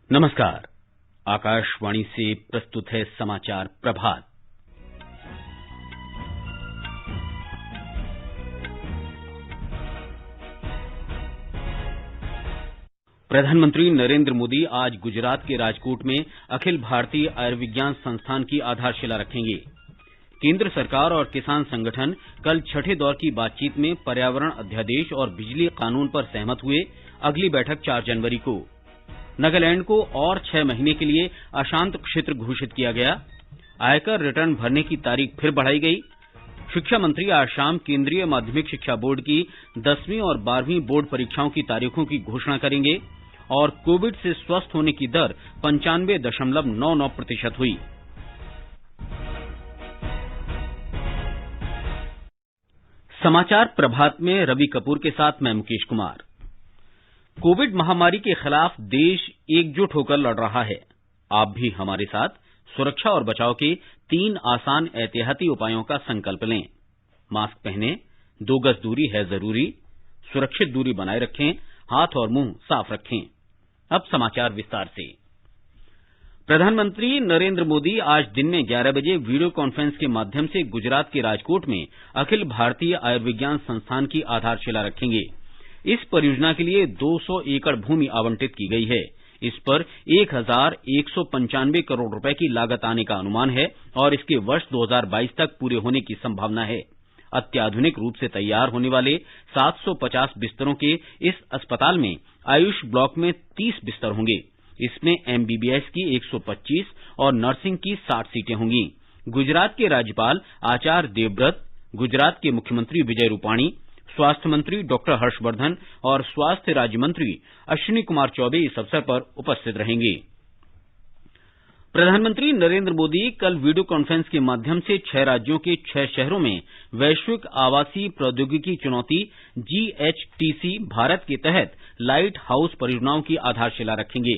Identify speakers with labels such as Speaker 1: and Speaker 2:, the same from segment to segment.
Speaker 1: नमस्कार। आकाशवाणी से प्रस्तुत है समाचार प्रभात। प्रधानमंत्री नरेंद्र मोदी आज गुजरात के राजकोट में अखिल भारतीय आयुर्विज्ञान संस्थान की आधारशिला रखेंगे। केंद्र सरकार और किसान संगठन कल छठे दौर की बातचीत में पर्यावरण अध्यादेश और बिजली कानून पर सहमत हुए। अगली बैठक 4 जनवरी को। नागालैंड को और 6 महीने के लिए अशांत क्षेत्र घोषित किया गया। आयकर रिटर्न भरने की तारीख फिर बढ़ाई गई। शिक्षा मंत्री आज शाम केंद्रीय माध्यमिक शिक्षा बोर्ड की 10वीं और 12वीं बोर्ड परीक्षाओं की तारीखों की घोषणा करेंगे। और कोविड से स्वस्थ होने की दर 95.99% हुई। समाचार प्रभात में रवि कपूर के साथ मैं मुकेश कुमार। कोविड महामारी के खिलाफ देश एकजुट होकर लड़ रहा है। आप भी हमारे साथ सुरक्षा और बचाव के 3 आसान एहतियाती उपायों का संकल्प लें। मास्क पहनें, 2 गज दूरी है जरूरी, सुरक्षित दूरी बनाए रखें, हाथ और मुंह साफ रखें। अब समाचार विस्तार से। प्रधानमंत्री नरेंद्र मोदी आज दिन में 11 बजे वीडियो कॉन्फ्रेंस के माध्यम से गुजरात के राजकोट में अखिल भारतीय आयुर्विज्ञान संस्थान की आधारशिला रखेंगे। इस परियोजना के लिए 200 एकड़ भूमि आवंटित की गई है। इस पर 1195 करोड़ रुपए की लागत आने का अनुमान है और इसके वर्ष 2022 तक पूरे होने की संभावना है। अत्याधुनिक रूप से तैयार होने वाले 750 बिस्तरों के इस अस्पताल में आयुष ब्लॉक में 30 बिस्तर होंगे। इसमें एमबीबीएस की 125 और नर्सिंग की 60 सीटें होंगी। गुजरात के राज्यपाल आचार्य देवव्रत, गुजरात के मुख्यमंत्री विजय रूपाणी, स्वास्थ्य मंत्री डॉक्टर हर्षवर्धन और स्वास्थ्य राज्य मंत्री अश्विनी कुमार चौबे इस अवसर पर उपस्थित रहेंगे। प्रधानमंत्री नरेंद्र मोदी कल वीडियो कॉन्फ्रेंस के माध्यम से 6 राज्यों के 6 शहरों में वैश्विक आवासीय प्रौद्योगिकी चुनौती GHTC भारत के तहत लाइट हाउस परियोजनाओं की आधारशिला रखेंगे।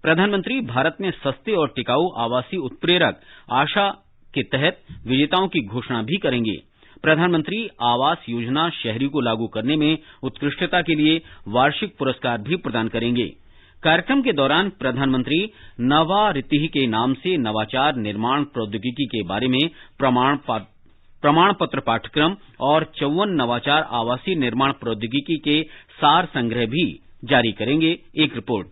Speaker 1: प्रधानमंत्री भारत में सस्ते और टिकाऊ आवासीय उत्प्रेरक आशा के तहत विजेताओं की घोषणा भी करेंगे। प्रधानमंत्री आवास योजना शहरी को लागू करने में उत्कृष्टता के लिए वार्षिक पुरस्कार भी प्रदान करेंगे। कार्यक्रम के दौरान प्रधानमंत्री नवा रीति के नाम से नवाचार निर्माण प्रौद्योगिकी के बारे में प्रमाण पत्र पाठ्यक्रम और 54 नवाचार आवासीय निर्माण प्रौद्योगिकी के सार संग्रह भी जारी करेंगे। एक रिपोर्ट।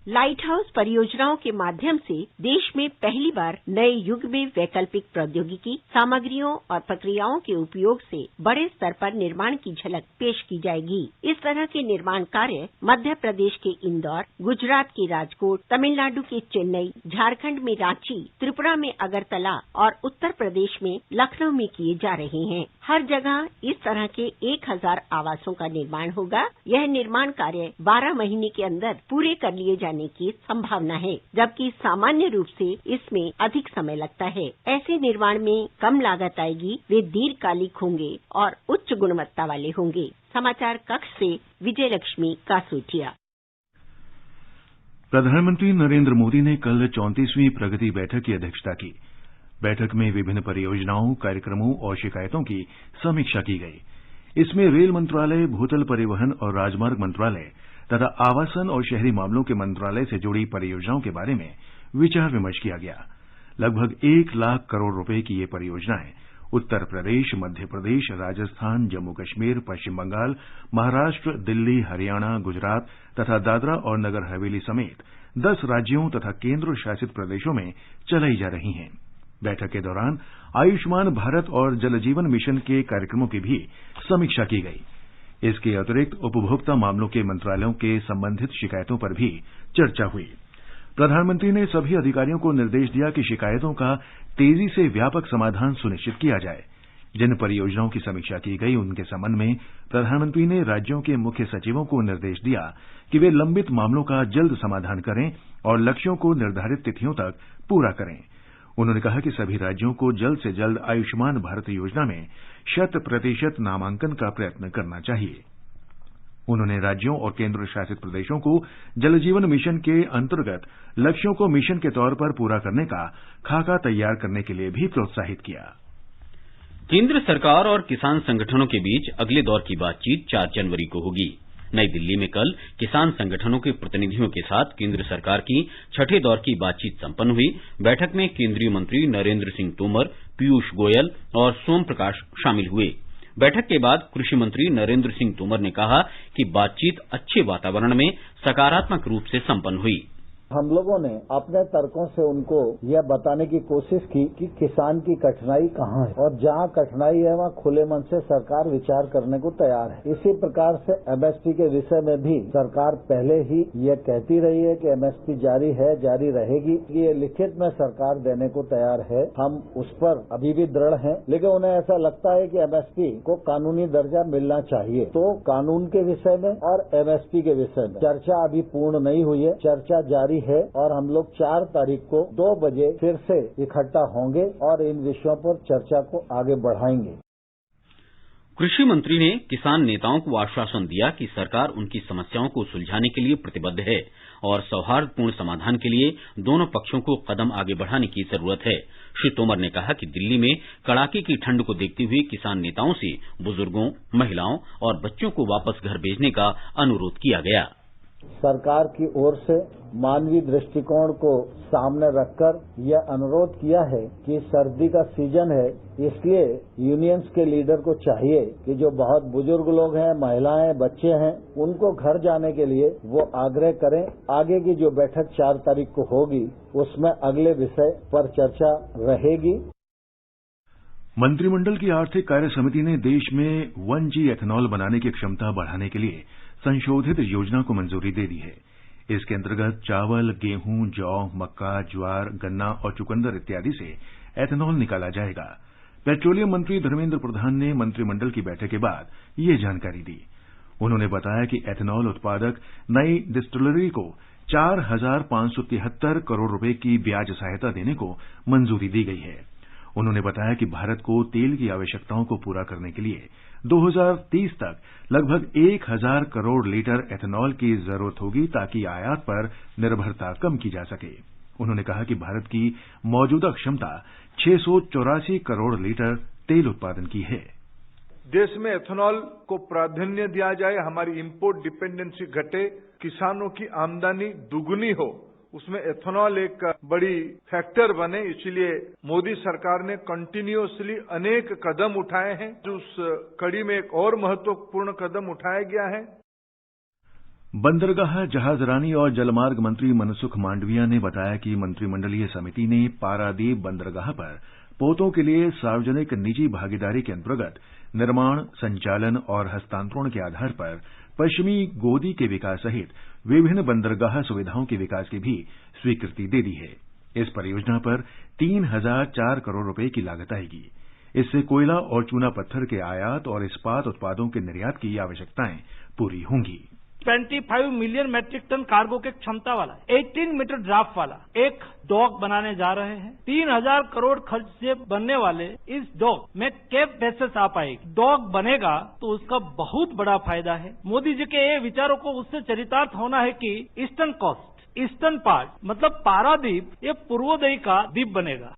Speaker 2: लाइट हाउस परियोजनाओं के माध्यम से देश में पहली बार नए युग में वैकल्पिक प्रौद्योगिकी, सामग्रियों और प्रक्रियाओं के उपयोग से बड़े स्तर पर निर्माण की झलक पेश की जाएगी। इस तरह के निर्माण कार्य मध्य प्रदेश के इंदौर, गुजरात के राजकोट, तमिलनाडु के चेन्नई, झारखंड में रांची, त्रिपुरा में अगरतला और उत्तर प्रदेश में लखनऊ में किए जा रहे हैं। हर जगह इस तरह के 1000 आवासों का निर्माण होगा। यह निर्माण कार्य 12 महीने के अंदर पूरे कर लिए जाने की संभावना है, जबकि सामान्य रूप से इसमें अधिक समय लगता है। ऐसे निर्माण में कम लागत आएगी, वे दीर्घकालिक होंगे और उच्च गुणवत्ता वाले होंगे। समाचार कक्ष से विजय लक्ष्मी कासूटिया।
Speaker 3: प्रधानमंत्री नरेंद्र मोदी ने कल 34वीं प्रगति बैठक की अध्यक्षता की। बैठक में विभिन्न परियोजनाओं, कार्यक्रमों और शिकायतों की समीक्षा की गई। इसमें रेल मंत्रालय, भूतल परिवहन और राजमार्ग मंत्रालय तथा आवासन और शहरी मामलों के मंत्रालय से जुड़ी परियोजनाओं के बारे में विचार विमर्श किया गया। लगभग 1 लाख करोड़ रुपए की ये परियोजनाएं उत्तर प्रदेश, मध्य प्रदेश, राजस्थान, जम्मू कश्मीर, पश्चिम बंगाल, महाराष्ट्र, दिल्ली, हरियाणा, गुजरात तथा दादरा और नगर हवेली समेत 10 राज्यों तथा केंद्र शासित प्रदेशों में चलाई जा रही हैं। बैठक के दौरान आयुष्मान भारत और जल जीवन मिशन के कार्यक्रमों की भी समीक्षा की गई। इसके अतिरिक्त उपभोक्ता मामलों के मंत्रालयों के संबंधित शिकायतों पर भी चर्चा हुई। प्रधानमंत्री ने सभी अधिकारियों को निर्देश दिया कि शिकायतों का तेजी से व्यापक समाधान सुनिश्चित किया जाए। जिन परियोजनाओं की समीक्षा की गई, उनके संबंध में प्रधानमंत्री ने राज्यों के मुख्य सचिवों को निर्देश दिया कि वे लंबित मामलों का जल्द समाधान करें और लक्ष्यों को निर्धारित तिथियों तक पूरा करें। उन्होंने कहा कि सभी राज्यों को जल्द से जल्द आयुष्मान भारत योजना में 100% नामांकन का प्रयत्न करना चाहिए। उन्होंने राज्यों और केंद्र शासित प्रदेशों को जल जीवन मिशन के अंतर्गत लक्ष्यों को मिशन के तौर पर पूरा करने का खाका तैयार करने के लिए भी प्रोत्साहित किया।
Speaker 1: केंद्र सरकार और किसान संगठनों के बीच अगले दौर की बातचीत 4 जनवरी को होगी। नई दिल्ली में कल किसान संगठनों के प्रतिनिधियों के साथ केंद्र सरकार की छठे दौर की बातचीत संपन्न हुई। बैठक में केंद्रीय मंत्री नरेंद्र सिंह तोमर, पीयूष गोयल और सोम प्रकाश शामिल हुए। बैठक के बाद कृषि मंत्री नरेंद्र सिंह तोमर ने कहा कि बातचीत अच्छे वातावरण में सकारात्मक रूप से संपन्न हुई।
Speaker 4: हम लोगों ने अपने तर्कों से उनको यह बताने की कोशिश की कि किसान की कठिनाई कहाँ है और जहाँ कठिनाई है वहाँ खुले मन से सरकार विचार करने को तैयार है। इसी प्रकार से एमएसपी के विषय में भी सरकार पहले ही ये कहती रही है कि एमएसपी जारी है, जारी रहेगी। ये लिखित में सरकार देने को तैयार है। हम उस पर अभी भी दृढ़ हैं, लेकिन उन्हें ऐसा लगता है कि एमएसपी को कानूनी दर्जा मिलना चाहिए। तो कानून के विषय में और एमएसपी के विषय में चर्चा अभी पूर्ण नहीं हुई है, चर्चा जारी है और हम लोग 4 तारीख को 2 बजे फिर से इकट्ठा होंगे और इन विषयों पर चर्चा को आगे बढ़ाएंगे।
Speaker 1: कृषि मंत्री ने किसान नेताओं को आश्वासन दिया कि सरकार उनकी समस्याओं को सुलझाने के लिए प्रतिबद्ध है और सौहार्दपूर्ण समाधान के लिए दोनों पक्षों को कदम आगे बढ़ाने की जरूरत है। श्री तोमर ने कहा कि दिल्ली में कड़ाके की ठंड को देखते हुए किसान नेताओं से बुजुर्गों, महिलाओं और बच्चों को वापस घर भेजने का अनुरोध किया गया।
Speaker 4: सरकार की ओर से मानवीय दृष्टिकोण को सामने रखकर यह अनुरोध किया है कि सर्दी का सीजन है, इसलिए यूनियंस के लीडर को चाहिए कि जो बहुत बुजुर्ग लोग हैं, महिलाएं, बच्चे हैं, उनको घर जाने के लिए वो आग्रह करें। आगे की जो बैठक 4 तारीख को होगी उसमें अगले विषय पर चर्चा रहेगी।
Speaker 3: मंत्रिमंडल की आर्थिक कार्य समिति ने देश में 1G एथेनॉल बनाने की क्षमता बढ़ाने के लिए संशोधित योजना को मंजूरी दे दी है। इसके अंतर्गत चावल, गेहूं, जौ, मक्का, ज्वार, गन्ना और चुकंदर इत्यादि से एथेनॉल निकाला जाएगा। पेट्रोलियम मंत्री धर्मेंद्र प्रधान ने मंत्रिमंडल की बैठक के बाद ये जानकारी दी। उन्होंने बताया कि एथेनॉल उत्पादक नई डिस्टिलरी को 4,573 करोड़ रुपए की ब्याज सहायता देने को मंजूरी दी गई है। उन्होंने बताया कि भारत को तेल की आवश्यकताओं को पूरा करने के लिए 2030 तक लगभग 1,000 करोड़ लीटर एथेनॉल की जरूरत होगी ताकि आयात पर निर्भरता कम की जा सके। उन्होंने कहा कि भारत की मौजूदा क्षमता 684 करोड़ लीटर तेल उत्पादन की है।
Speaker 5: देश में एथेनॉल को प्राधान्य दिया जाए, हमारी इंपोर्ट डिपेंडेंसी घटे, किसानों की आमदनी दुगुनी हो, उसमें एथेनॉल एक बड़ी फैक्टर बने। इसलिए मोदी सरकार ने कंटिन्यूअसली अनेक कदम उठाए हैं। उस कड़ी में एक और महत्वपूर्ण कदम उठाया गया है।
Speaker 3: बंदरगाह, जहाजरानी और जलमार्ग मंत्री मनसुख मांडविया ने बताया कि मंत्रिमंडलीय समिति ने पारादीप बंदरगाह पर पोतों के लिए सार्वजनिक निजी भागीदारी के अंतर्गत निर्माण, संचालन और हस्तांतरण के आधार पर पश्चिमी गोदी के विकास सहित विभिन्न बंदरगाह सुविधाओं के विकास की भी स्वीकृति दे दी है। इस परियोजना पर 3,004 करोड़ रुपए की लागत आएगी। इससे कोयला और चूना पत्थर के आयात और इस्पात उत्पादों के निर्यात की आवश्यकताएं पूरी होंगी।
Speaker 6: 25 मिलियन मैट्रिक टन कार्गो के क्षमता वाला 18 मीटर ड्राफ्ट वाला एक डॉक बनाने जा रहे हैं। 3,000 करोड़ खर्च से बनने वाले इस डॉक में केप वेसल्स आ पाएगी। डॉक बनेगा तो उसका बहुत बड़ा फायदा है। मोदी जी के ये विचारों को उससे चरितार्थ होना है कि ईस्टर्न कोस्ट, ईस्टर्न पार्ट मतलब पारादीप ये पूर्वोदय का द्वीप बनेगा।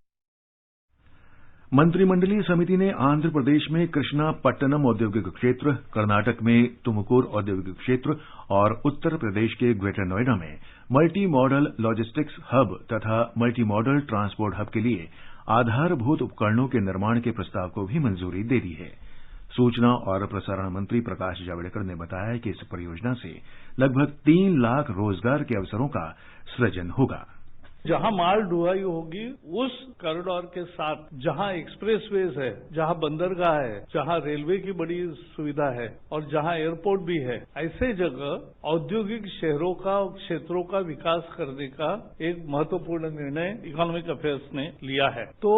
Speaker 3: मंत्रिमंडलीय समिति ने आंध्र प्रदेश में कृष्णापट्टनम औद्योगिक क्षेत्र, कर्नाटक में तुमकुर औद्योगिक क्षेत्र और उत्तर प्रदेश के ग्रेटर नोएडा में मल्टी मॉडल लॉजिस्टिक्स हब तथा मल्टी मॉडल ट्रांसपोर्ट हब के लिए आधारभूत उपकरणों के निर्माण के प्रस्ताव को भी मंजूरी दे दी है। सूचना और प्रसारण मंत्री प्रकाश जावड़ेकर ने बताया कि इस परियोजना से लगभग 3 लाख रोजगार के अवसरों का सृजन होगा।
Speaker 7: जहां माल ढुलाई होगी उस कॉरिडोर के साथ जहां एक्सप्रेसवेज है, जहां बंदरगाह है, जहां रेलवे की बड़ी सुविधा है और जहां एयरपोर्ट भी है, ऐसे जगह औद्योगिक शहरों का क्षेत्रों का विकास करने का एक महत्वपूर्ण निर्णय इकोनॉमिक अफेयर्स ने लिया है। तो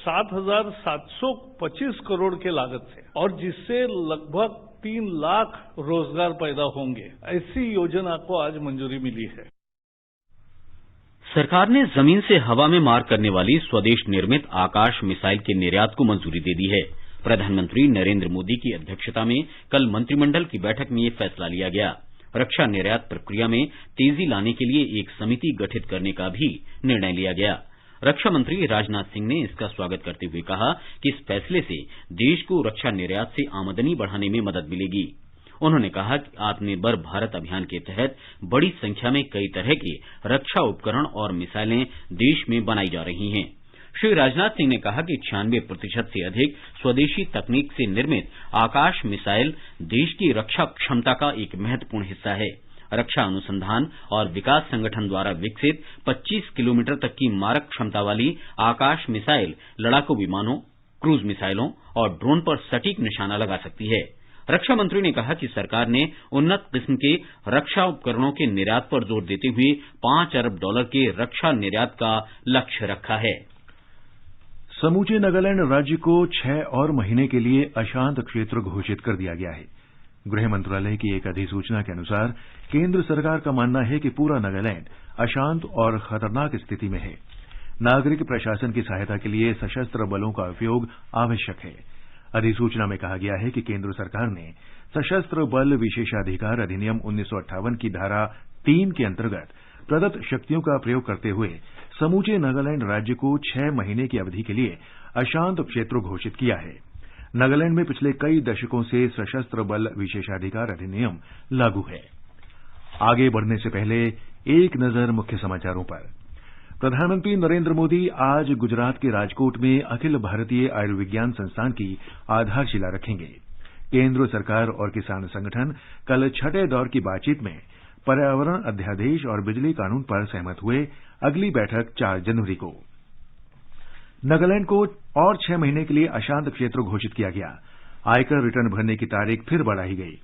Speaker 7: 7,725 करोड़ के लागत से और जिससे लगभग 3 लाख रोजगार पैदा होंगे, ऐसी योजना को आज मंजूरी मिली है।
Speaker 1: सरकार ने जमीन से हवा में मार करने वाली स्वदेश निर्मित आकाश मिसाइल के निर्यात को मंजूरी दे दी है। प्रधानमंत्री नरेंद्र मोदी की अध्यक्षता में कल मंत्रिमंडल की बैठक में ये फैसला लिया गया। रक्षा निर्यात प्रक्रिया में तेजी लाने के लिए एक समिति गठित करने का भी निर्णय लिया गया। रक्षा मंत्री राजनाथ सिंह ने इसका स्वागत करते हुए कहा कि इस फैसले से देश को रक्षा निर्यात से आमदनी बढ़ाने में मदद मिलेगी। उन्होंने कहा कि आत्मनिर्भर भारत अभियान के तहत बड़ी संख्या में कई तरह के रक्षा उपकरण और मिसाइलें देश में बनाई जा रही हैं। श्री राजनाथ सिंह ने कहा कि 96% से अधिक स्वदेशी तकनीक से निर्मित आकाश मिसाइल देश की रक्षा क्षमता का एक महत्वपूर्ण हिस्सा है। रक्षा अनुसंधान और विकास संगठन द्वारा विकसित 25 किलोमीटर तक की मारक क्षमता वाली आकाश मिसाइल लड़ाकू विमानों, क्रूज मिसाइलों और ड्रोन पर सटीक निशाना लगा सकती है। रक्षा मंत्री ने कहा कि सरकार ने उन्नत किस्म के रक्षा उपकरणों के निर्यात पर जोर देते हुए $5 अरब के रक्षा निर्यात का लक्ष्य रखा है।
Speaker 3: समूचे नागालैंड राज्य को 6 और महीने के लिए अशांत क्षेत्र घोषित कर दिया गया है। गृह मंत्रालय की एक अधिसूचना के अनुसार केंद्र सरकार का मानना है कि पूरा नागालैंड अशांत और खतरनाक स्थिति में है। नागरिक प्रशासन की सहायता के लिए सशस्त्र बलों का उपयोग आवश्यक है। अधिसूचना में कहा गया है कि केंद्र सरकार ने सशस्त्र बल विशेषाधिकार अधिनियम 1958 की धारा 3 के अंतर्गत प्रदत्त शक्तियों का प्रयोग करते हुए समूचे नागालैंड राज्य को 6 महीने की अवधि के लिए अशांत क्षेत्र घोषित किया है। नागालैंड में पिछले कई दशकों से सशस्त्र बल विशेषाधिकार अधिनियम लागू है। आगे बढ़ने से पहले एक नजर मुख्य समाचारों पर। प्रधानमंत्री नरेंद्र मोदी आज गुजरात के राजकोट में अखिल भारतीय आयुर्विज्ञान संस्थान की आधारशिला रखेंगे। केंद्र सरकार और किसान संगठन कल छठे दौर की बातचीत में पर्यावरण अध्यादेश और बिजली कानून पर सहमत हुए। अगली बैठक 4 जनवरी को। नागालैंड को और 6 महीने के लिए अशांत क्षेत्र घोषित किया गया। आयकर रिटर्न भरने की तारीख फिर बढ़ाई गई।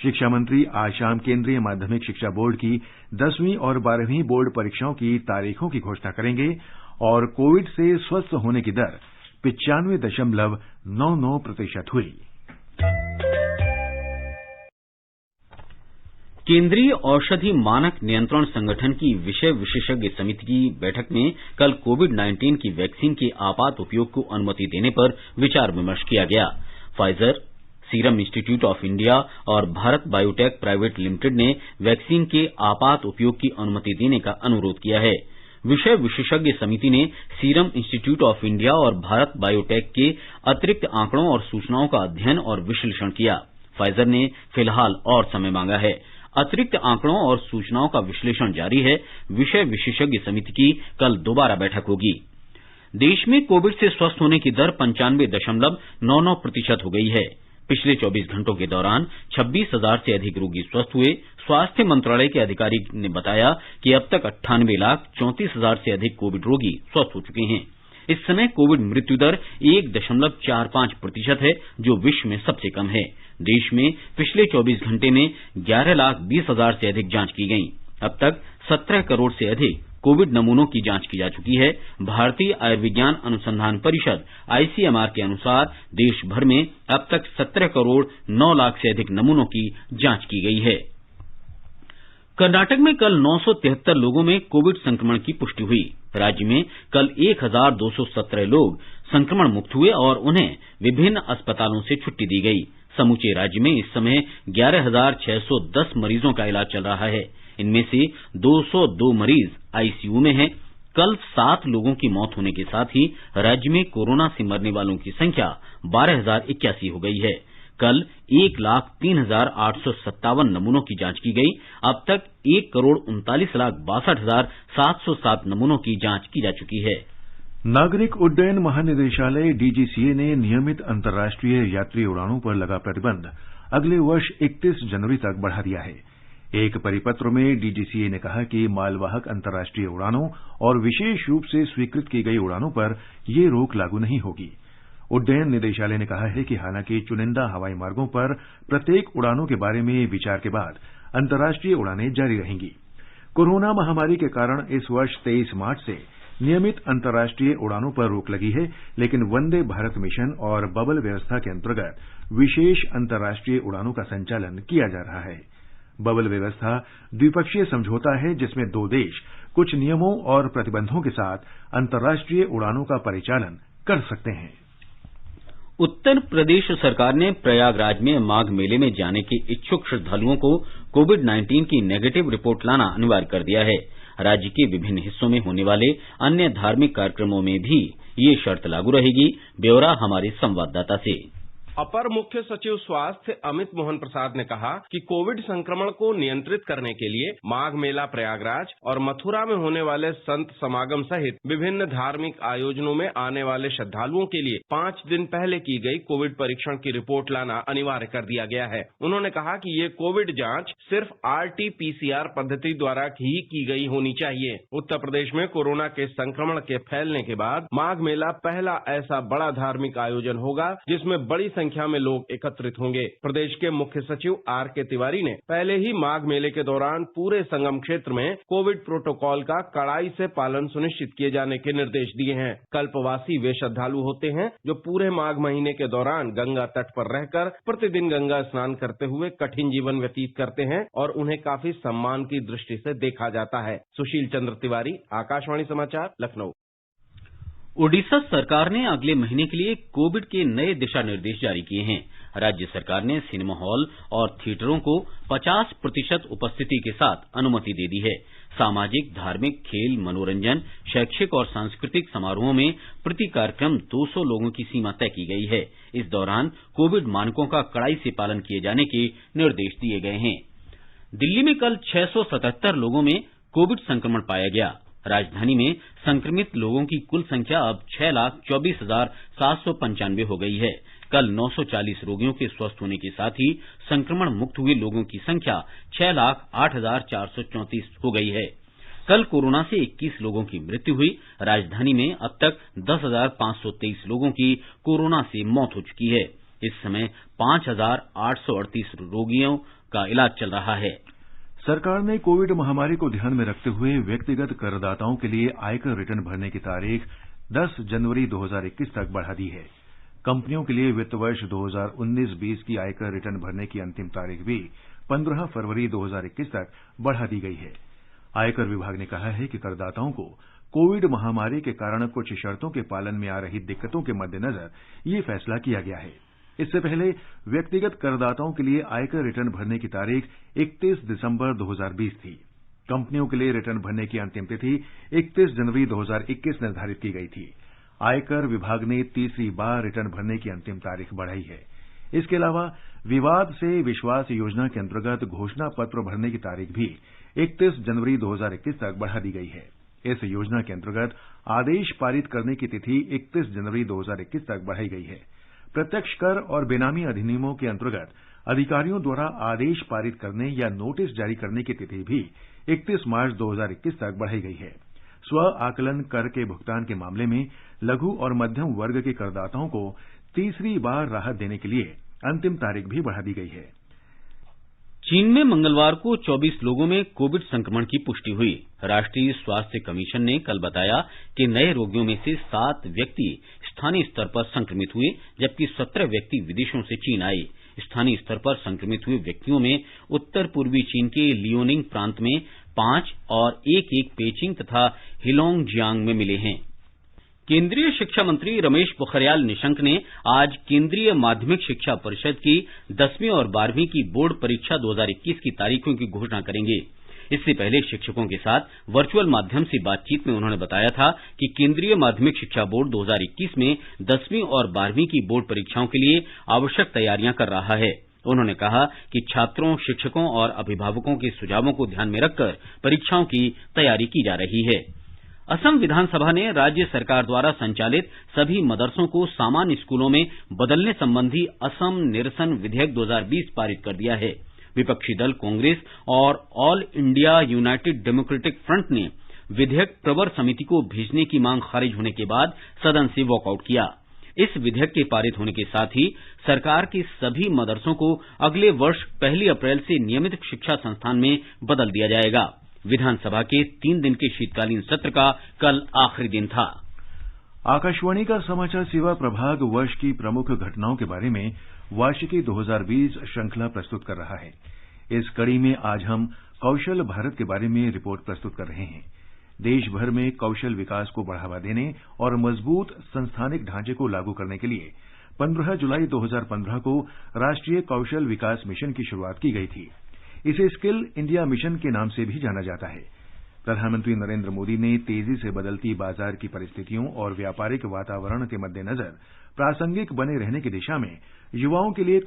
Speaker 3: शिक्षा मंत्री आज शाम केंद्रीय माध्यमिक शिक्षा बोर्ड की 10वीं और 12वीं बोर्ड परीक्षाओं की तारीखों की घोषणा करेंगे और कोविड से स्वस्थ होने की दर 95.99% हुई।
Speaker 1: केंद्रीय औषधि मानक नियंत्रण संगठन की विषय विशेषज्ञ समिति की बैठक में कल कोविड-19 की वैक्सीन के आपात उपयोग को अनुमति देने पर विचार विमर्श किया गया। Pfizer, serum institute of India और भारत बायोटेक प्राइवेट लिमिटेड ने वैक्सीन के आपात उपयोग की अनुमति देने का अनुरोध किया है। विषय विशेषज्ञ समिति ने सीरम इंस्टीट्यूट ऑफ इंडिया और भारत बायोटेक के अतिरिक्त आंकड़ों और सूचनाओं का अध्ययन और विश्लेषण किया। फाइजर ने फिलहाल और समय मांगा है। अतिरिक्त आंकड़ों और सूचनाओं का विश्लेषण जारी है। विषय विशेषज्ञ समिति की कल दोबारा बैठक होगी। देश में कोविड से स्वस्थ होने की दर 95.99% हो गई है। पिछले 24 घंटों के दौरान 26,000 से अधिक रोगी स्वस्थ हुए। स्वास्थ्य मंत्रालय के अधिकारी ने बताया कि अब तक 98,34,000 से अधिक कोविड रोगी स्वस्थ हो चुके हैं। इस समय कोविड मृत्यु दर 1.45% है, जो विश्व में सबसे कम है। देश में पिछले 24 घंटे में 11,20,000 से अधिक जांच की गई। अब तक 17 करोड़ से अधिक कोविड नमूनों की जांच की जा चुकी है। भारतीय आयुर्विज्ञान अनुसंधान परिषद आईसीएमआर के अनुसार देश भर में अब तक 17 करोड़ 9 लाख से अधिक नमूनों की जांच की गई है। कर्नाटक में कल 973 लोगों में कोविड संक्रमण की पुष्टि हुई। राज्य में कल 1,217 लोग संक्रमण मुक्त हुए और उन्हें विभिन्न अस्पतालों से छुट्टी दी गई। समूचे राज्य में इस समय 11,610 मरीजों का इलाज चल रहा है। इनमें से 202 मरीज आईसीयू में हैं। कल 7 लोगों की मौत होने के साथ ही राज्य में कोरोना से मरने वालों की संख्या 12,081 हो गई है। कल 1,03,857 नमूनों की जांच की गई। अब तक 1,39,62,707 नमूनों की जांच की जा चुकी है।
Speaker 3: नागरिक उड्डयन महानिदेशालय डीजीसीए ने नियमित अंतर्राष्ट्रीय यात्री उड़ानों पर लगा प्रतिबंध अगले वर्ष 31 जनवरी तक बढ़ा दिया है। एक परिपत्र में डीजीसीए ने कहा कि मालवाहक अंतर्राष्ट्रीय उड़ानों और विशेष रूप से स्वीकृत की गई उड़ानों पर ये रोक लागू नहीं होगी। उड्डयन निदेशालय ने कहा है कि हालांकि चुनिंदा हवाई मार्गों पर प्रत्येक उड़ानों के बारे में विचार के बाद अंतर्राष्ट्रीय उड़ानें जारी रहेंगी। कोरोना महामारी के कारण इस वर्ष 23 मार्च से नियमित अंतर्राष्ट्रीय उड़ानों पर रोक लगी है, लेकिन वंदे भारत मिशन और बबल व्यवस्था के अंतर्गत विशेष अंतर्राष्ट्रीय उड़ानों का संचालन किया जा रहा है। बबल व्यवस्था द्विपक्षीय समझौता है जिसमें 2 देश कुछ नियमों और प्रतिबंधों के साथ अंतर्राष्ट्रीय उड़ानों का परिचालन कर सकते हैं।
Speaker 1: उत्तर प्रदेश सरकार ने प्रयागराज में माघ मेले में जाने के इच्छुक श्रद्धालुओं को कोविड-19 की नेगेटिव रिपोर्ट लाना अनिवार्य कर दिया है। राज्य के विभिन्न हिस्सों में होने वाले अन्य धार्मिक कार्यक्रमों में भी ये शर्त लागू रहेगी। ब्यौरा हमारे संवाददाता से।
Speaker 8: अपर मुख्य सचिव स्वास्थ्य अमित मोहन प्रसाद ने कहा कि कोविड संक्रमण को नियंत्रित करने के लिए माघ मेला प्रयागराज और मथुरा में होने वाले संत समागम सहित विभिन्न धार्मिक आयोजनों में आने वाले श्रद्धालुओं के लिए 5 दिन पहले की गई कोविड परीक्षण की रिपोर्ट लाना अनिवार्य कर दिया गया है। उन्होंने कहा कि ये कोविड जांच सिर्फ RT-PCR पद्धति द्वारा ही की गई होनी चाहिए। उत्तर प्रदेश में कोरोना के संक्रमण के फैलने के बाद माघ मेला पहला ऐसा बड़ा धार्मिक आयोजन होगा जिसमें बड़ी संख्या में लोग एकत्रित होंगे। प्रदेश के मुख्य सचिव R.K. तिवारी ने पहले ही माघ मेले के दौरान पूरे संगम क्षेत्र में कोविड प्रोटोकॉल का कड़ाई से पालन सुनिश्चित किए जाने के निर्देश दिए हैं। कल्पवासी वे श्रद्धालु होते हैं जो पूरे माघ महीने के दौरान गंगा तट पर रहकर प्रतिदिन गंगा स्नान करते हुए कठिन जीवन व्यतीत करते हैं और उन्हें काफी सम्मान की दृष्टि से देखा जाता है। सुशील चंद्र तिवारी, आकाशवाणी समाचार, लखनऊ।
Speaker 1: ओडिशा सरकार ने अगले महीने के लिए कोविड के नए दिशा निर्देश जारी किए हैं। राज्य सरकार ने सिनेमा हॉल और थिएटरों को 50% उपस्थिति के साथ अनुमति दे दी है। सामाजिक, धार्मिक, खेल, मनोरंजन, शैक्षिक और सांस्कृतिक समारोहों में प्रति कार्यक्रम 200 लोगों की सीमा तय की गई है। इस दौरान कोविड मानकों का कड़ाई से पालन किए जाने के निर्देश दिए गए हैं। दिल्ली में कल 677 लोगों में कोविड संक्रमण पाया गया। राजधानी में संक्रमित लोगों की कुल संख्या अब 6,24,795 हो गई है। कल 940 रोगियों के स्वस्थ होने के साथ ही संक्रमण मुक्त हुए लोगों की संख्या 6,08,434 हो गई है। कल कोरोना से 21 लोगों की मृत्यु हुई। राजधानी में अब तक 10,523 लोगों की कोरोना से मौत हो चुकी है। इस समय 5,838 रोगियों का इलाज चल रहा है।
Speaker 3: सरकार ने कोविड महामारी को ध्यान में रखते हुए व्यक्तिगत करदाताओं के लिए आयकर रिटर्न भरने की तारीख 10 जनवरी 2021 तक बढ़ा दी है। कंपनियों के लिए वित्त वर्ष 2019-20 की आयकर रिटर्न भरने की अंतिम तारीख भी 15 फरवरी 2021 तक बढ़ा दी गई है। आयकर विभाग ने कहा है कि करदाताओं को कोविड महामारी के कारण कुछ शर्तों के पालन में आ रही दिक्कतों के मद्देनजर ये फैसला किया गया है। इससे पहले व्यक्तिगत करदाताओं के लिए आयकर रिटर्न भरने की तारीख 31 दिसंबर 2020 थी। कंपनियों के लिए रिटर्न भरने की अंतिम तिथि 31 जनवरी 2021 निर्धारित की गई थी। आयकर विभाग ने तीसरी बार रिटर्न भरने की अंतिम तारीख बढ़ाई है। इसके अलावा विवाद से विश्वास योजना के अंतर्गत घोषणा पत्र भरने की तारीख भी 31 जनवरी 2021 तक बढ़ा दी गई है। इस योजना के अंतर्गत आदेश पारित करने की तिथि 31 जनवरी 2021 तक बढ़ाई गई है। प्रत्यक्ष कर और बेनामी अधिनियमों के अंतर्गत अधिकारियों द्वारा आदेश पारित करने या नोटिस जारी करने की तिथि भी 31 मार्च 2021 तक बढ़ाई गई है। स्व आकलन कर के भुगतान के मामले में लघु और मध्यम वर्ग के करदाताओं को तीसरी बार राहत देने के लिए अंतिम तारीख भी बढ़ा दी गई है।
Speaker 1: चीन में मंगलवार को 24 लोगों में कोविड संक्रमण की पुष्टि हुई। राष्ट्रीय स्वास्थ्य कमीशन ने कल बताया कि नए रोगियों में से 7 व्यक्ति स्थानीय स्तर पर संक्रमित हुए, जबकि 17 व्यक्ति विदेशों से चीन आए। स्थानीय स्तर पर संक्रमित हुए व्यक्तियों में उत्तर पूर्वी चीन के लियोनिंग प्रांत में 5 और एक पेचिंग तथा हिलोंगजियांग में मिले हैं। केंद्रीय शिक्षा मंत्री रमेश पोखरियाल निशंक ने आज केंद्रीय माध्यमिक शिक्षा परिषद की 10वीं और 12वीं की बोर्ड परीक्षा 2021 की तारीखों की घोषणा करेंगे। इससे पहले शिक्षकों के साथ वर्चुअल माध्यम से बातचीत में उन्होंने बताया था कि केंद्रीय माध्यमिक शिक्षा बोर्ड 2021 में 10वीं और 12वीं की बोर्ड परीक्षाओं के लिए आवश्यक तैयारियां कर रहा है। उन्होंने कहा कि छात्रों, शिक्षकों और अभिभावकों के सुझावों को ध्यान में रखकर परीक्षाओं की तैयारी की जा रही है। असम विधानसभा ने राज्य सरकार द्वारा संचालित सभी मदरसों को सामान्य स्कूलों में बदलने संबंधी असम निरसन विधेयक 2020 पारित कर दिया है। विपक्षी दल कांग्रेस और all India United democratic front ने विधेयक प्रवर समिति को भेजने की मांग खारिज होने के बाद सदन से वॉकआउट किया। इस विधेयक के पारित होने के साथ ही सरकार के सभी मदरसों को अगले वर्ष 1 अप्रैल से नियमित शिक्षा संस्थान में बदल दिया जाएगा। विधानसभा के 3 दिन के शीतकालीन सत्र का कल आखिरी दिन था।
Speaker 3: आकाशवाणी का समाचार सेवा प्रभाग वर्ष की प्रमुख घटनाओं के बारे में वार्षिकी 2020 श्रृंखला प्रस्तुत कर रहा है। इस कड़ी में आज हम कौशल भारत के बारे में रिपोर्ट प्रस्तुत कर रहे हैं। देश भर में कौशल विकास को बढ़ावा देने और मजबूत संस्थानिक ढांचे को लागू करने के लिए 15 जुलाई 2015 को राष्ट्रीय कौशल विकास मिशन की शुरुआत की गई थी। इसे स्किल इंडिया मिशन के नाम से भी जाना जाता है। प्रधानमंत्री नरेंद्र मोदी ने तेजी से बदलती बाजार की परिस्थितियों और व्यापारिक वातावरण के मद्देनजर प्रासंगिक बने रहने की दिशा में युवाओं के लिए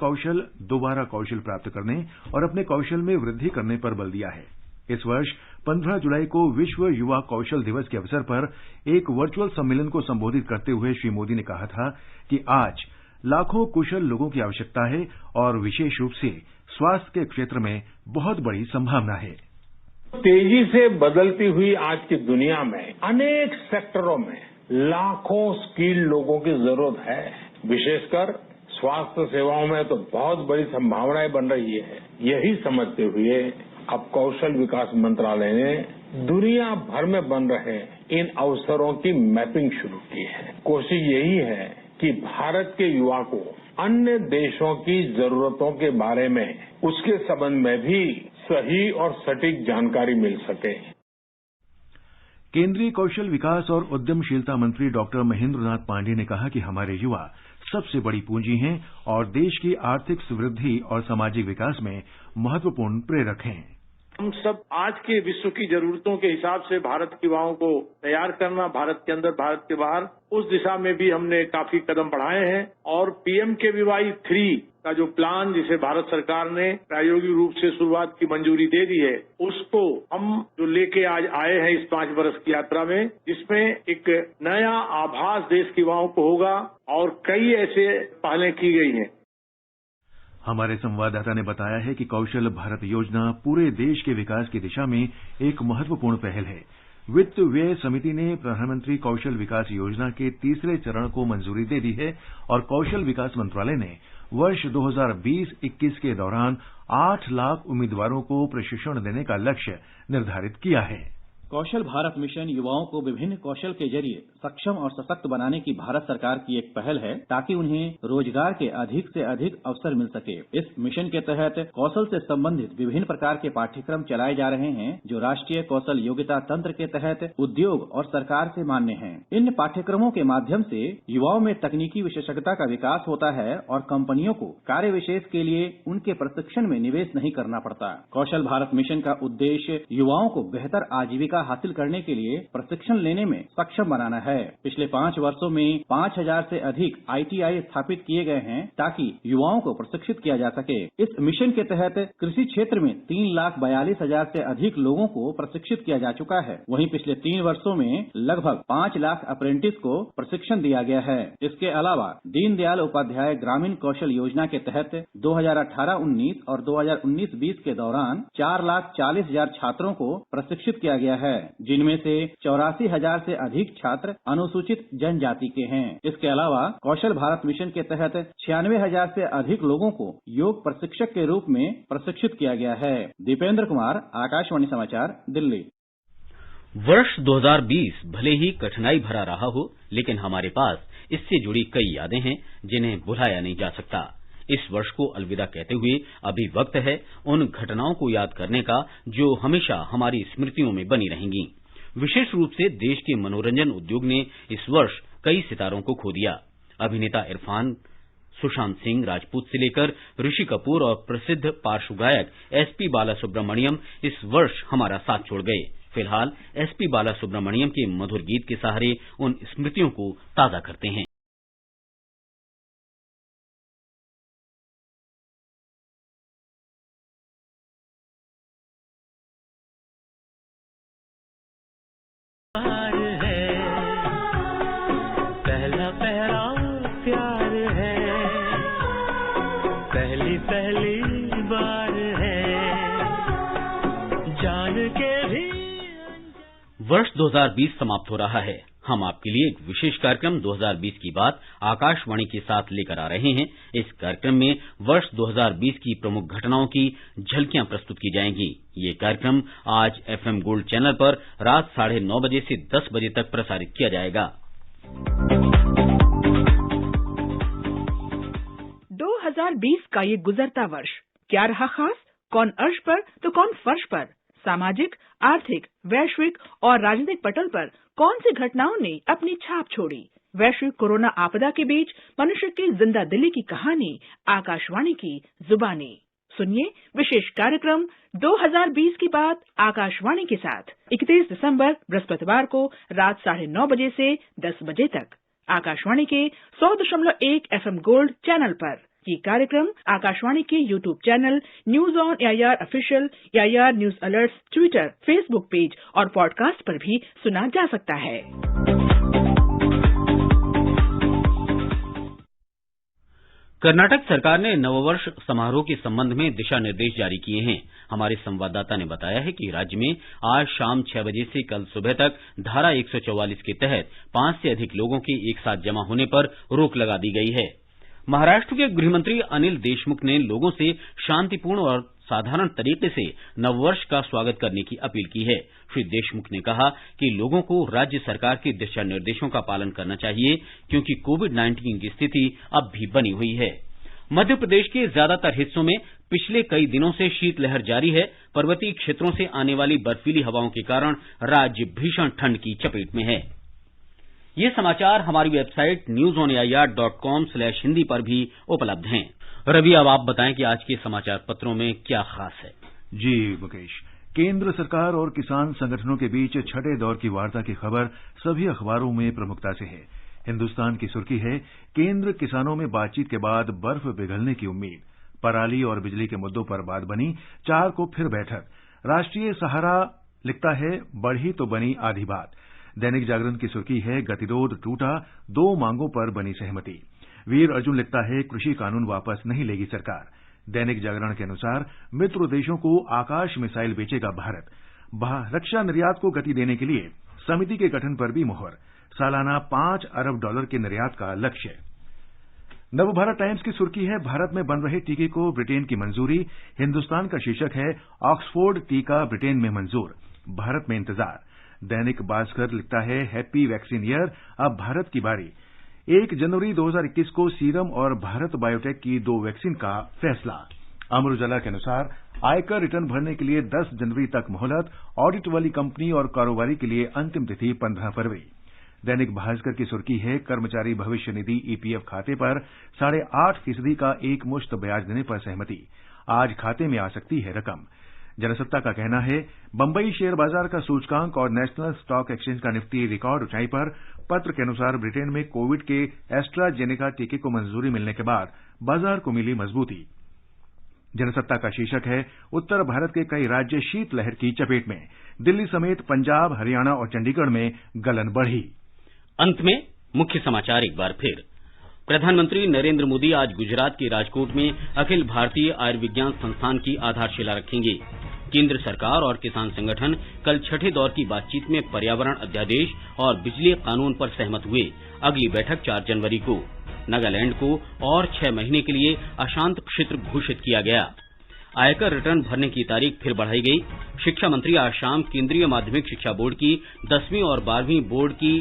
Speaker 3: दोबारा कौशल प्राप्त करने और अपने कौशल में वृद्धि करने पर बल दिया है। इस वर्ष 15 जुलाई को विश्व युवा कौशल दिवस के अवसर पर एक वर्चुअल सम्मेलन को संबोधित करते हुए श्री मोदी ने कहा था कि आज लाखों कुशल लोगों की आवश्यकता है और विशेष रूप से स्वास्थ्य के क्षेत्र में बहुत बड़ी संभावना है।
Speaker 9: तेजी से बदलती हुई आज की दुनिया में अनेक सेक्टरों में लाखों स्किल्ड लोगों की जरूरत है। विशेषकर स्वास्थ्य सेवाओं में तो बहुत बड़ी संभावनाएं बन रही है। यही समझते हुए अब कौशल विकास मंत्रालय ने दुनिया भर में बन रहे इन अवसरों की मैपिंग शुरू की है। कोशिश यही है कि भारत के युवा को अन्य देशों की जरूरतों के बारे में उसके संबंध में भी सही और सटीक जानकारी मिल सके।
Speaker 3: केंद्रीय कौशल विकास और उद्यमशीलता मंत्री डॉक्टर महेंद्र नाथ पांडेय ने कहा कि हमारे युवा सबसे बड़ी पूंजी हैं और देश की आर्थिक समृद्धि और सामाजिक विकास में महत्वपूर्ण प्रेरक हैं।
Speaker 10: हम सब आज के विश्व की जरूरतों के हिसाब से भारत के युवाओं को तैयार करना, भारत के अंदर भारत के बाहर, उस दिशा में भी हमने काफी कदम बढ़ाए हैं। और PMKVY 3 का जो प्लान जिसे भारत सरकार ने प्रायोगिक रूप से शुरुआत की मंजूरी दे दी है, उसको हम जो लेके आज आए हैं इस 5 वर्ष की यात्रा में, जिसमें एक नया आभास देश के युवाओं को होगा और कई ऐसे पहलें की गई हैं।
Speaker 3: हमारे संवाददाता ने बताया है कि कौशल भारत योजना पूरे देश के विकास की दिशा में एक महत्वपूर्ण पहल है। वित्त व्यय समिति ने प्रधानमंत्री कौशल विकास योजना के तीसरे चरण को मंजूरी दे दी है और कौशल विकास मंत्रालय ने वर्ष 2020-21 के दौरान 8 लाख उम्मीदवारों को प्रशिक्षण देने का लक्ष्य निर्धारित किया है।
Speaker 11: कौशल भारत मिशन युवाओं को विभिन्न कौशल के जरिए सक्षम और सशक्त बनाने की भारत सरकार की एक पहल है ताकि उन्हें रोजगार के अधिक से अधिक अवसर मिल सके। इस मिशन के तहत कौशल से संबंधित विभिन्न प्रकार के पाठ्यक्रम चलाए जा रहे हैं जो राष्ट्रीय कौशल योग्यता तंत्र के तहत उद्योग और सरकार से मान्य हैं। इन पाठ्यक्रमों के माध्यम से युवाओं में तकनीकी विशेषज्ञता का विकास होता है और कंपनियों को कार्य विशेष के लिए उनके प्रशिक्षण में निवेश नहीं करना पड़ता। कौशल भारत मिशन का उद्देश्य युवाओं को बेहतर आजीविका हासिल करने के लिए प्रशिक्षण लेने में सक्षम बनाना है। पिछले 5 वर्षों में 5000 से अधिक ITI स्थापित किए गए हैं ताकि युवाओं को प्रशिक्षित किया जा सके। इस मिशन के तहत कृषि क्षेत्र में 3,42,000 से अधिक लोगों को प्रशिक्षित किया जा चुका है। वहीं पिछले 3 वर्षों में लगभग 5 लाख अप्रेंटिस को प्रशिक्षण दिया गया है। इसके अलावा दीनदयाल उपाध्याय ग्रामीण कौशल योजना के तहत 2018-19 और 2019-20 के दौरान 4,40,000 छात्रों को प्रशिक्षित किया गया है, जिनमें से 84,000 से अधिक छात्र अनुसूचित जनजाति के हैं। इसके अलावा कौशल भारत मिशन के तहत 96,000 से अधिक लोगों को योग प्रशिक्षक के रूप में प्रशिक्षित किया गया है। दीपेंद्र कुमार, आकाशवाणी समाचार, दिल्ली।
Speaker 1: वर्ष 2020 भले ही कठिनाई भरा रहा हो, लेकिन हमारे पास इससे जुड़ी कई यादें हैं जिन्हें भुलाया नहीं जा सकता। इस वर्ष को अलविदा कहते हुए अभी वक्त है उन घटनाओं को याद करने का जो हमेशा हमारी स्मृतियों में बनी रहेंगी। विशेष रूप से देश के मनोरंजन उद्योग ने इस वर्ष कई सितारों को खो दिया। अभिनेता इरफान, सुशांत सिंह राजपूत से लेकर ऋषि कपूर और प्रसिद्ध पार्श्व गायक SP बालासुब्रमण्यम इस वर्ष हमारा साथ छोड़ गए। फिलहाल SP बालासुब्रमण्यम के मधुर गीत के सहारे उन स्मृतियों को ताजा करते हैं।
Speaker 12: पहला पहराव प्यार है, पहली पहली बार है, जान के भी।
Speaker 1: वर्ष 2020 समाप्त हो रहा है। हम आपके लिए एक विशेष कार्यक्रम 2020 की बात आकाशवाणी के साथ लेकर आ रहे हैं। इस कार्यक्रम में वर्ष 2020 की प्रमुख घटनाओं की झलकियां प्रस्तुत की जाएंगी। ये कार्यक्रम आज FM गोल्ड चैनल पर रात 9:30 बजे से 10 बजे तक प्रसारित किया जाएगा।
Speaker 13: 2020 का ये गुजरता वर्ष क्या रहा खास? कौन अर्श पर तो कौन फर्श पर? सामाजिक, आर्थिक, वैश्विक और राजनीतिक पटल पर कौन सी घटनाओं ने अपनी छाप छोड़ी? वैश्विक कोरोना आपदा के बीच मनुष्य की जिंदा दिली की कहानी आकाशवाणी की जुबानी। सुनिए विशेष कार्यक्रम 2020 की बात आकाशवाणी के साथ 31 दिसंबर बृहस्पतिवार को रात 9:30 बजे से 10 बजे तक आकाशवाणी के 100.1 FM गोल्ड चैनल पर। ये कार्यक्रम आकाशवाणी के YouTube channel news on AIR official, AIR news alerts, Twitter, Facebook page और पॉडकास्ट पर भी सुना जा सकता है।
Speaker 1: कर्नाटक सरकार ने नववर्ष समारोह के संबंध में दिशा निर्देश जारी किए हैं। हमारे संवाददाता ने बताया है कि राज्य में आज शाम 6 बजे से कल सुबह तक धारा 144 के तहत 5 से अधिक लोगों के एक साथ जमा होने पर रोक लगा दी गई है। महाराष्ट्र के गृहमंत्री अनिल देशमुख ने लोगों से शांतिपूर्ण और साधारण तरीके से नववर्ष का स्वागत करने की अपील की है। श्री देशमुख ने कहा कि लोगों को राज्य सरकार के दिशा निर्देशों का पालन करना चाहिए क्योंकि कोविड-19 की स्थिति अब भी बनी हुई है। मध्य प्रदेश के ज्यादातर हिस्सों में पिछले कई दिनों से शीतलहर जारी है। पर्वतीय क्षेत्रों से आने वाली बर्फीली हवाओं के कारण राज्य भीषण ठंड की चपेट में है। ये समाचार हमारी वेबसाइट newsonair.com/hindi पर भी उपलब्ध हैं। रवि, अब आप बताएं कि आज के समाचार पत्रों में क्या खास है।
Speaker 3: जी मुकेश, केंद्र सरकार और किसान संगठनों के बीच छठे दौर की वार्ता की खबर सभी अखबारों में प्रमुखता से है। हिंदुस्तान की सुर्खी है, केंद्र किसानों में बातचीत के बाद बर्फ पिघलने की उम्मीद। पराली और बिजली के मुद्दों पर बात बनी, 4 को फिर बैठक। राष्ट्रीय सहारा लिखता है, बढ़ी तो बनी आधी बात। दैनिक जागरण की सुर्खी है, गतिरोध टूटा, 2 मांगों पर बनी सहमति। वीर अर्जुन लिखता है, कृषि कानून वापस नहीं लेगी सरकार। दैनिक जागरण के अनुसार मित्र देशों को आकाश मिसाइल बेचेगा भारत। रक्षा निर्यात को गति देने के लिए समिति के गठन पर भी मुहर। सालाना $5 अरब के निर्यात का लक्ष्य। नवभारत टाइम्स की सुर्खी है, भारत में बन रहे टीके को ब्रिटेन की मंजूरी। हिंदुस्तान का शीर्षक है, ऑक्सफोर्ड टीका ब्रिटेन में मंजूर, भारत में इंतजार। दैनिक भास्कर लिखता है, हैप्पी वैक्सीन ईयर, अब भारत की बारी। 1 जनवरी 2021 को सीरम और भारत बायोटेक की 2 वैक्सीन का फैसला। अमर उजाला के अनुसार आयकर रिटर्न भरने के लिए 10 जनवरी तक मोहलत। ऑडिट वाली कंपनी और कारोबारी के लिए अंतिम तिथि 15 फरवरी। दैनिक भास्कर की सुर्खी है, कर्मचारी भविष्य निधि EPF खाते पर 8.5% का एक मुश्त ब्याज देने पर सहमति। आज खाते में आ सकती है रकम। जनसत्ता का कहना है, बंबई शेयर बाजार का सूचकांक और नेशनल स्टॉक एक्सचेंज का निफ्टी रिकॉर्ड ऊंचाई पर। पत्र के अनुसार ब्रिटेन में कोविड के एस्ट्राजेनेका टीके को मंजूरी मिलने के बाद बाजार को मिली मजबूती। जनसत्ता का शीर्षक है, उत्तर भारत के कई राज्य शीतलहर की चपेट में। दिल्ली समेत पंजाब, हरियाणा और चंडीगढ़ में गलन बढ़ी।
Speaker 1: अंत में मुख्य समाचार एक बार फिर। प्रधानमंत्री नरेंद्र मोदी आज गुजरात के राजकोट में अखिल भारतीय आयुर्विज्ञान संस्थान की आधारशिला रखेंगे। केंद्र सरकार और किसान संगठन कल छठे दौर की बातचीत में पर्यावरण अध्यादेश और बिजली कानून पर सहमत हुए। अगली बैठक 4 जनवरी को। नागालैंड को और 6 महीने के लिए अशांत क्षेत्र घोषित किया गया। आयकर रिटर्न भरने की तारीख फिर बढ़ाई गई। शिक्षा मंत्री आज शाम केंद्रीय माध्यमिक शिक्षा बोर्ड की 10वीं और 12वीं बोर्ड की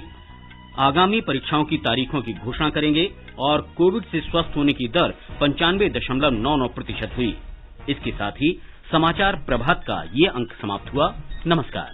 Speaker 1: आगामी परीक्षाओं की तारीखों की घोषणा करेंगे और कोविड से स्वस्थ होने की दर 95.99% हुई। इसके साथ ही समाचार प्रभात का ये अंक समाप्त हुआ। नमस्कार।